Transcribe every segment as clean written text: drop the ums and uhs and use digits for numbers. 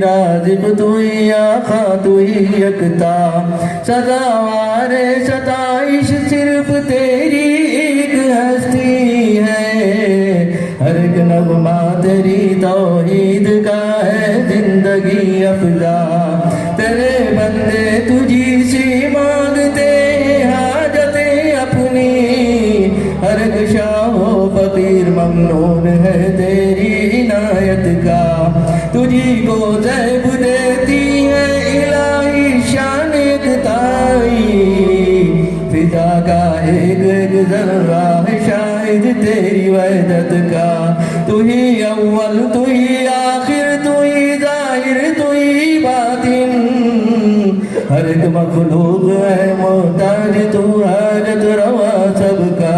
رازق تو ہی آقا تو ہی یکتا سزاوار ستائش صرف تیری ایک ہستی ہے ہر ایک نغمہ تیری توحید کا ہے زندگی افزا تیرے بندے تجھی سے مانگتے حاجتیں اپنی ہر ایک شاہ و فقیر ممنون ہے تیری عنایت کا تجھی کو زیب دیتی ہے الہی شان اکتائی فضا کا ایک ایک ذرہ ہے شاہد تیری وحدت کا تو ہی اول تو ہی آخر تو ہی ظاہر تو ہی باطن ہر ایک مخلوق ہے محتاج تو حاجت روا سب کا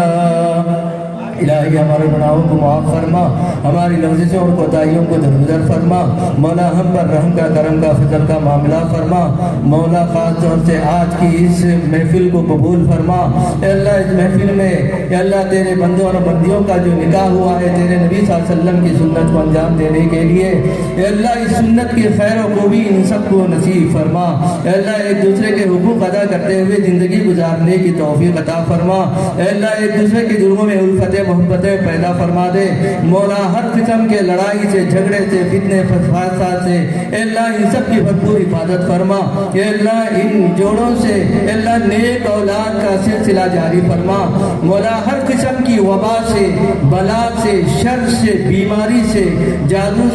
الہی ہمارے گناہوں کو معاف فرما ہماری لفظوں اور کوتاہیوں کو درگزر فرما مولا ہم پر رحم کا کرم کا فضل کا معاملہ فرما مولا خاص طور سے آج کی اس محفل کو قبول فرما اے اللہ اس محفل میں اے اللہ تیرے بندوں اور بندیوں کا جو نکاح ہوا ہے تیرے نبی صلی اللہ علیہ وسلم کی سنت کو انجام دینے کے لیے اے اللہ اس سنت کی خیر و خوبی ان سب کو نصیب فرما اے اللہ ایک دوسرے کے حقوق ادا کرتے ہوئے زندگی گزارنے کی توفیق عطا فرما اے اللہ ایک دوسرے کے دلوں میں الفت محبتیں پیدا فرما دے مولا ہر قسم کے لڑائی سے جھگڑے سے فتنے فساد سے اے اللہ ان سب کی بھرپور حفاظت فرما اے اللہ ان جوڑوں سے اے اللہ نیک اولاد کا سلسلہ جاری فرما مولا ہر قسم کی وبا سے بلا سے شر سے بیماری سے جادو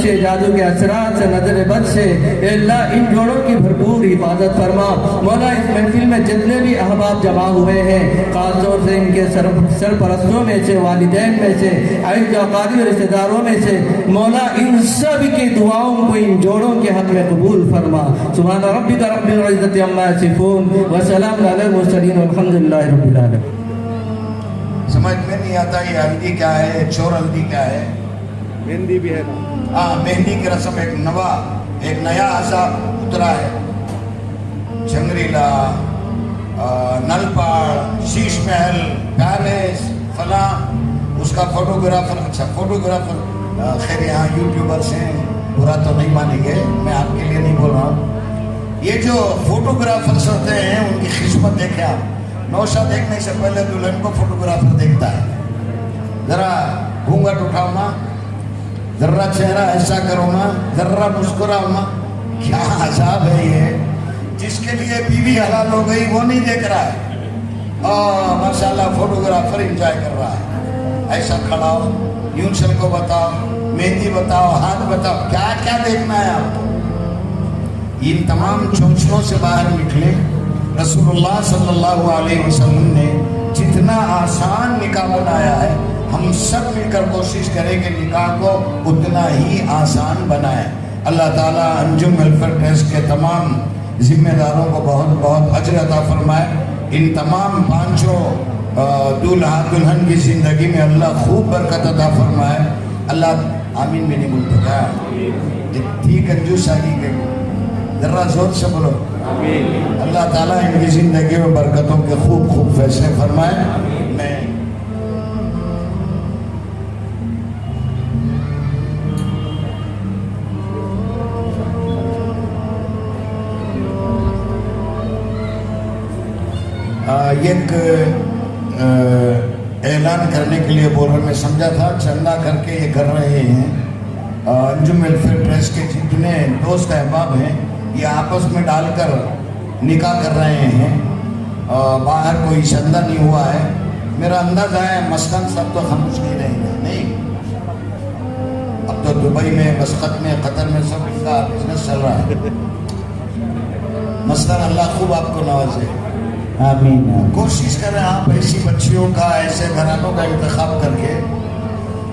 کے اثرات سے نظر بد سے اے اللہ ان جوڑوں کی بھرپور حفاظت فرما مولا اس محفل میں جتنے بھی احباب جمع ہوئے ہیں خاص طور سے ان کے سرپرستوں میں سے والدین میں سے عزیز و اقارب رشتہ داروں میں سے مولا ان سب کی دعاؤں کو ان جوڑوں کے حق میں قبول فرما سبحان ربک رب العزت عما یصفون وسلام علی المرسلین والحمد للہ رب العالمین سمجھ میں نہیں آتا یہ ہلدی کیا ہے چور ہلدی کیا ہے مہندی بھی ہے نا ہاں مہندی کی رسم ایک نیا عذاب اترا ہے جنگریلا نلپاڑ شیش محل پیلس فلاں اس کا فوٹوگرافر خیر یہاں یوٹیوبرس ہیں برا تو نہیں مانیں گے میں آپ کے لیے نہیں بول رہا ہوں یہ جو فوٹوگرافرس ہوتے ہیں ان کی خدمت دیکھیں آپ نوشہ دیکھنے سے پہلے دلہن کو فوٹوگرافر دیکھتا ہے ذرا گھونگھٹ اٹھاؤ نا ذرا چہرہ ایسا کرو نا ذرا مسکراؤ نا کیا عذاب ہے یہ جس کے لیے بیوی حلال ہو گئی وہ نہیں دیکھ رہا ہے ماشاءاللہ فوٹوگرافر انجوائے کر رہا ہے ایسا کھڑا ہو یوں سر کو بتاؤ مہندی بتاؤ ہاتھ بتاؤ کیا کیا دیکھنا ہے آپ کو ان تمام چونچلوں سے باہر نکلے رسول اللہ صلی اللہ علیہ وسلم نے جتنا آسان نکاح بنایا ہے ہم سب مل کر کوشش کریں کہ نکاح کو اتنا ہی آسان بنائیں اللہ تعالیٰ انجم ویلفیئر ٹرسٹ کے تمام ذمہ داروں کو بہت بہت اجر عطا فرمائے ان تمام پانچوں دولہا دلہن کی زندگی میں اللہ خوب برکت عطا فرمائے اللہ آمین بھی نہیں بولتے کیا تھی کنجوس آگی کے ذرا زور سے بولو اللہ تعالیٰ ان کی زندگی میں برکتوں کے خوب خوب فیصلے فرمائے میں ایک اعلان کرنے کے لیے بول رہا میں سمجھا تھا چندہ کر کے یہ کر رہے ہیں انجم ویلفیئر ٹرسٹ کے جتنے دوست احباب ہیں یہ آپس میں ڈال کر نکاح کر رہے ہیں باہر کوئی چندہ نہیں ہوا ہے میرا اندازہ ہے مسکن سب تو خاموش نہیں رہیں گے نہیں اب تو دبئی میں مسقط میں قطر میں سب ان کا بزنس چل رہا ہے مثلاً اللہ خوب آپ کو نوازے آمین کوشش کریں آپ ایسی بچیوں کا ایسے گھرانوں کا انتخاب کر کے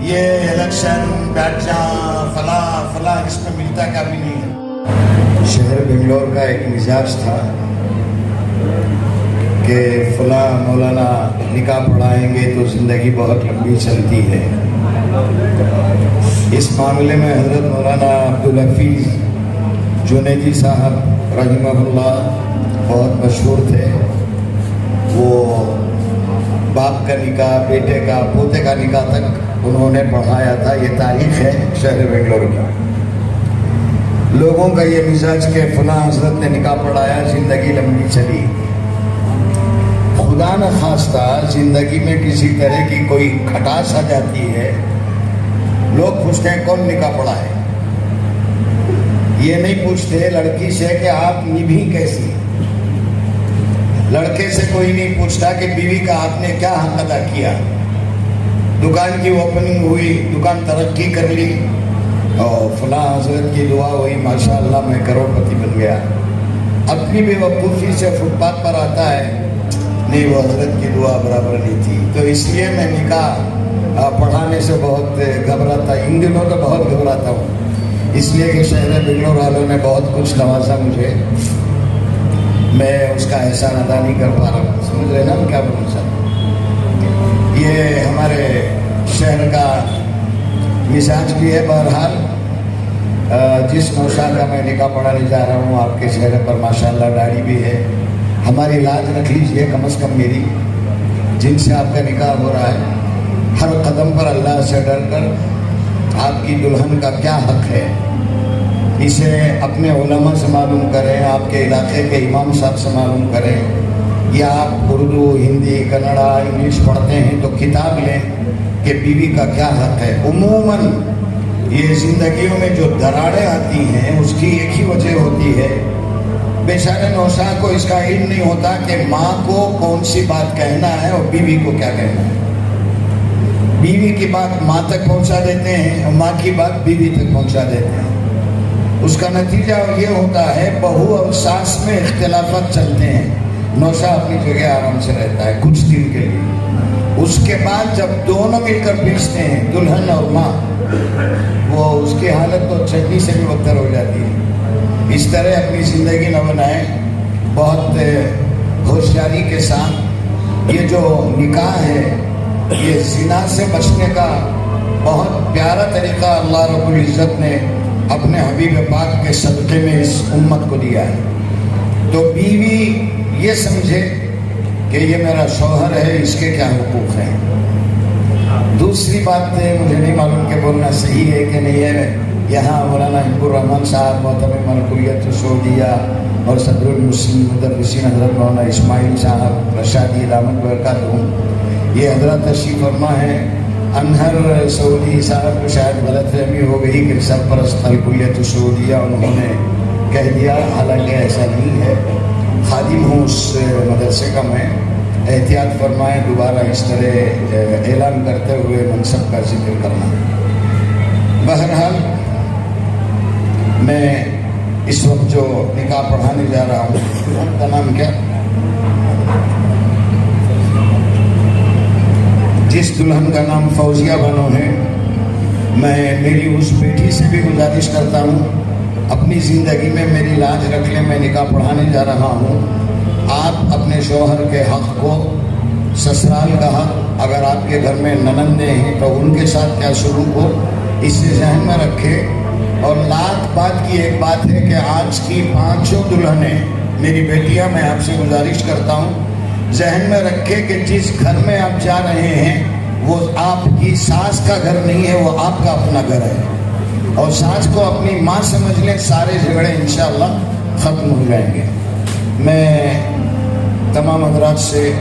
یہ الیکشن بیٹھ جہاں فلاں اس میں ملتا کیا بھی نہیں ہے شہر بنگلور کا ایک مزاج تھا کہ فلاں مولانا نکاح پڑھائیں گے تو زندگی بہت لمبی چلتی ہے اس معاملے میں حضرت مولانا عبدالحفیظ جنیدی صاحب رحمہ اللہ بہت مشہور تھے. وہ باپ کا نکاح، بیٹے کا، پوتے کا نکاح تک انہوں نے پڑھایا تھا. یہ تاریخ ہے شہر بنگلور کی. لوگوں کا یہ مزاج کہ فلاں حضرت نے نکاح پڑھایا، زندگی لمبی چلی. خدا نہ خواستہ زندگی میں کسی طرح کی کوئی کھٹاس آ جاتی ہے، لوگ پوچھتے ہیں کون نکاح پڑھا ہے. یہ نہیں پوچھتے لڑکی سے کہ آپ نبھی کیسی. لڑکے سے کوئی نہیں پوچھتا کہ بیوی کا آپ نے کیا حق ادا کیا. دکان کی اوپننگ ہوئی، دکان ترقی کر لی اور فلاں حضرت کی دعا ہوئی، ماشاءاللہ میں کروڑ پتی بن گیا. اپنی بے وقوفی سے فٹ پاتھ پر آتا ہے، نہیں وہ حضرت کی دعا برابر نہیں تھی. تو اس لیے میں نکاح پڑھانے سے بہت گھبراتا. ان دنوں تو بہت گھبراتا ہوں، اس لیے کہ شہر بنگلور والوں نے بہت کچھ نوازا مجھے. میں اس کا احسان ادا نہیں کر پا رہا ہوں. سمجھ رہے نا ہم کیا بول سکتے. یہ ہمارے شہر کا مزاج بھی ہے. بہرحال جس نوشا کا میں نکاح پڑھانے جا رہا ہوں آپ کے چہرے پر ماشاءاللہ داڑھی بھی ہے. ہماری لاج رکھ لیجئے کم از کم میری، جن سے آپ کا نکاح ہو رہا ہے. ہر قدم پر اللہ سے ڈر کر آپ کی دلہن کا کیا حق ہے اسے اپنے علماء سے معلوم کریں، آپ کے علاقے کے امام صاحب سے معلوم کریں، یا آپ اردو، ہندی، کنڑا، انگلش پڑھتے ہیں تو کتاب لیں کہ بیوی کا کیا حق ہے. عموماً یہ زندگیوں میں جو دراڑیں آتی ہیں اس کی ایک ہی وجہ ہوتی ہے، بیچارے نوشا کو اس کا علم نہیں ہوتا کہ ماں کو کون سی بات کہنا ہے اور بیوی کو کیا کہنا ہے. بیوی کی بات ماں تک پہنچا دیتے ہیں اور ماں کی بات بیوی تک پہنچا دیتے ہیں. اس کا نتیجہ یہ ہوتا ہے بہو اور ساس میں اختلافات چلتے ہیں. نوشا اپنی جگہ آرام سے رہتا ہے کچھ دن کے لیے. اس کے بعد جب دونوں مل کر پیستے ہیں دلہن اور ماں، وہ اس کی حالت تو چٹنی سے بھی بدتر ہو جاتی ہے. اس طرح اپنی زندگی نہ بنائیں. بہت ہوشیاری کے ساتھ یہ جو نکاح ہے یہ زنا سے بچنے کا بہت پیارا طریقہ اللہ رب العزت نے اپنے حبیب پاک کے صدقے میں اس امت کو دیا ہے. تو بیوی یہ سمجھے کہ یہ میرا شوہر ہے، اس کے کیا حقوق ہیں. دوسری بات مجھے نہیں معلوم کہ بولنا صحیح ہے کہ نہیں ہے. یہاں مولانا حب الرحمان صاحب محترم الکلیت سعودیہ اور صدر المسلم مدرسین حضرت مولانا اسماعیل صاحب رشادی علامت برکاتہ، یہ حضرت تشریف فرما ہے. انہر سعودی صاحب کو شاید غلط فہمی ہو گئی کہ سرپرست الکلیت سعودیہ انہوں نے کہہ دیا، حالانکہ ایسا نہیں ہے. خادم ہوں اس مدرسے کا میں. احتیاط فرمائیں دوبارہ اس طرح اعلان کرتے ہوئے منصب کا ذکر کرنا. بہرحال میں اس وقت جو نکاح پڑھانے جا رہا ہوں، ان کا نام کیا؟ جس دلہن کا نام فوزیہ بانو ہے، میں میری اس بیٹی سے بھی گزارش کرتا ہوں اپنی زندگی میں میری لاج رکھ لیں. میں نکاح پڑھانے جا رہا ہوں. آپ اپنے شوہر کے حق کو، سسرال کا حق، اگر آپ کے گھر میں ننندیں ہیں تو ان کے ساتھ کیا سلوک ہو، اسے ذہن میں رکھے. اور لاکھ بات کی ایک بات ہے کہ آج کی 5 دلہنیں میری بیٹیاں، میں آپ سے گزارش کرتا ہوں ذہن میں رکھے کہ جس گھر میں آپ جا رہے ہیں وہ آپ کی ساس کا گھر نہیں ہے، وہ آپ کا اپنا گھر ہے. اور ساس کو اپنی ماں سمجھ لیں، سارے جھگڑے انشاءاللہ ختم ہو جائیں گے. میں تمام حضرات سے